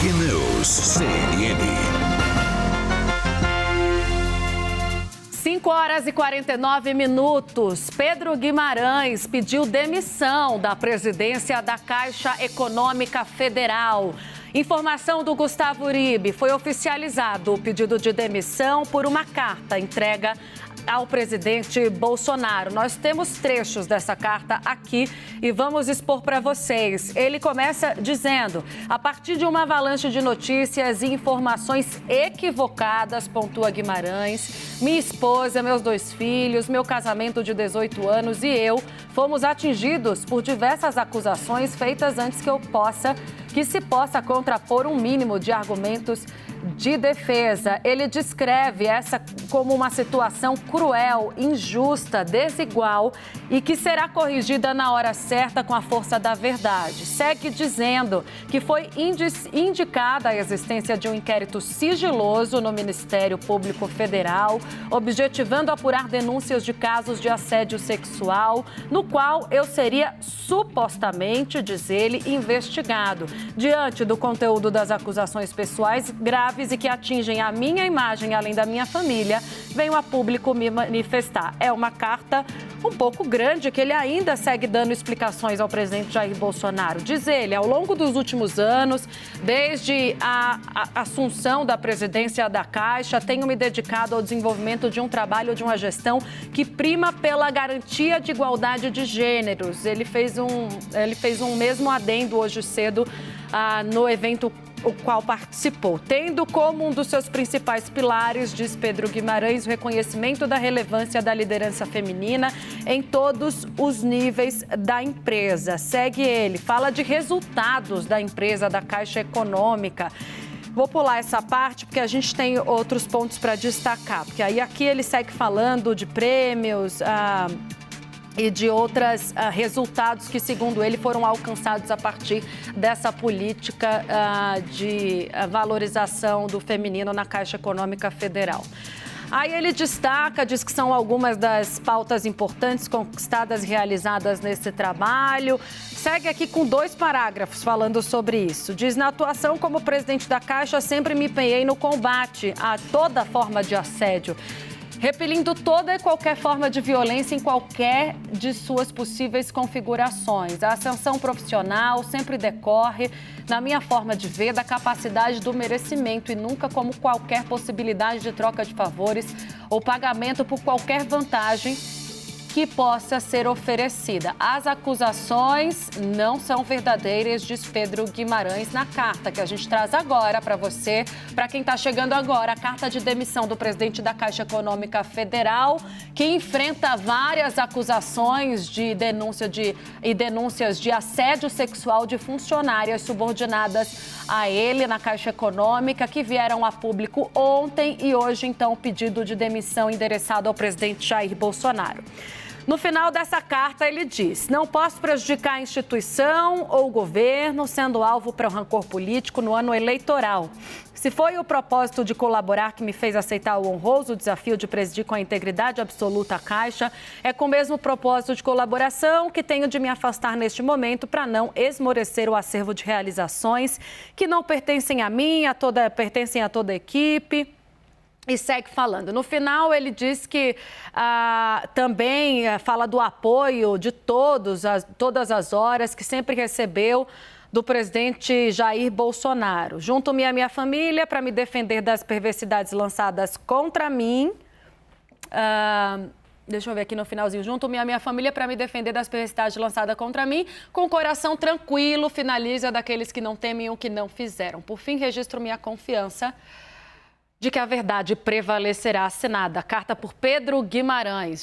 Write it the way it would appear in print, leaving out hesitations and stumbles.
News, CNN. 5h49. Pedro Guimarães pediu demissão da presidência da Caixa Econômica Federal. Informação do Gustavo Uribe: foi oficializado o pedido de demissão por uma carta entregue ao presidente Bolsonaro. Nós temos trechos dessa carta aqui e vamos expor para vocês. Ele começa dizendo: a partir de uma avalanche de notícias e informações equivocadas, pontua Guimarães, minha esposa, meus 2 filhos, meu casamento de 18 anos e eu fomos atingidos por diversas acusações feitas antes que se possa contrapor um mínimo de argumentos de defesa. Ele descreve essa como uma situação cruel, injusta, desigual e que será corrigida na hora certa com a força da verdade. Segue dizendo que foi indicada a existência de um inquérito sigiloso no Ministério Público Federal, objetivando apurar denúncias de casos de assédio sexual, no qual eu seria supostamente, diz ele, investigado. Diante do conteúdo das acusações pessoais graves e que atingem a minha imagem, além da minha família, venho a público me manifestar. É uma carta um pouco grande que ele ainda segue dando explicações ao presidente Jair Bolsonaro. Diz ele: ao longo dos últimos anos, desde a assunção da presidência da Caixa, tenho me dedicado ao desenvolvimento de um trabalho, de uma gestão que prima pela garantia de igualdade de gêneros. Ele fez um mesmo adendo hoje cedo no evento o qual participou, tendo como um dos seus principais pilares, diz Pedro Guimarães, o reconhecimento da relevância da liderança feminina em todos os níveis da empresa. Segue ele, fala de resultados da empresa, da Caixa Econômica. Vou pular essa parte porque a gente tem outros pontos para destacar, porque aí aqui ele segue falando de prêmios, e de outros resultados que, segundo ele, foram alcançados a partir dessa política de valorização do feminino na Caixa Econômica Federal. Aí ele destaca, diz que são algumas das pautas importantes conquistadas e realizadas nesse trabalho. Segue aqui com 2 parágrafos falando sobre isso. Diz: na atuação como presidente da Caixa, sempre me empenhei no combate a toda forma de assédio, repelindo toda e qualquer forma de violência em qualquer de suas possíveis configurações. A ascensão profissional sempre decorre, na minha forma de ver, da capacidade do merecimento e nunca como qualquer possibilidade de troca de favores ou pagamento por qualquer vantagem que possa ser oferecida. As acusações não são verdadeiras, diz Pedro Guimarães na carta que a gente traz agora para você, para quem está chegando agora, a carta de demissão do presidente da Caixa Econômica Federal, que enfrenta várias acusações de denúncias de assédio sexual de funcionárias subordinadas a ele na Caixa Econômica, que vieram a público ontem e hoje, então, o pedido de demissão endereçado ao presidente Jair Bolsonaro. No final dessa carta, ele diz: não posso prejudicar a instituição ou o governo, sendo alvo para o rancor político no ano eleitoral. Se foi o propósito de colaborar que me fez aceitar o honroso desafio de presidir com a integridade absoluta a Caixa, é com o mesmo propósito de colaboração que tenho de me afastar neste momento para não esmorecer o acervo de realizações que não pertencem a mim, pertencem a toda a equipe. E segue falando. No final, ele diz que também fala do apoio de todas as horas que sempre recebeu do presidente Jair Bolsonaro. Junto-me à minha família para me defender das perversidades lançadas contra mim. Deixa eu ver aqui no finalzinho. Junto-me à minha família para me defender das perversidades lançadas contra mim. Com o coração tranquilo, finaliza daqueles que não temem o que não fizeram. Por fim, registro minha confiança de que a verdade prevalecerá. Assinada, carta por Pedro Guimarães.